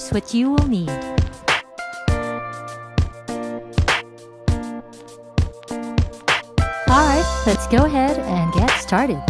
here's what you will need. Alright, let's go ahead and get started.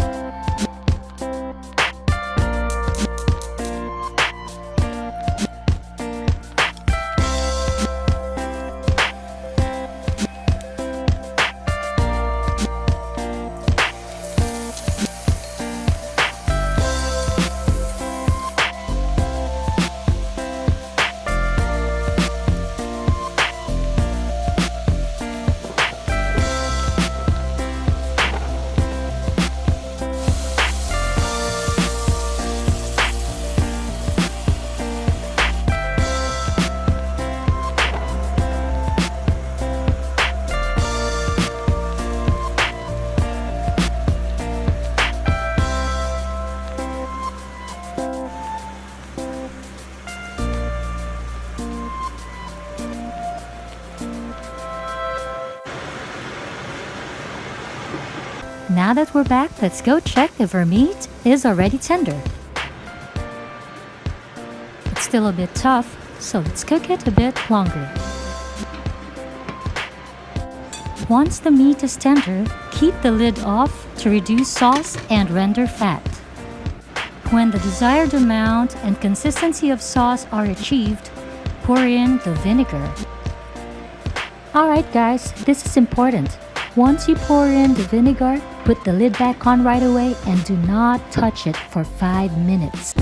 Now that we're back, let's go check if our meat is already tender. It's still a bit tough, so let's cook it a bit longer. Once the meat is tender, keep the lid off to reduce sauce and render fat. When the desired amount and consistency of sauce are achieved, pour in the vinegar. Alright guys, this is important. Once you pour in the vinegar, put the lid back on right away and do not touch it for 5 minutes.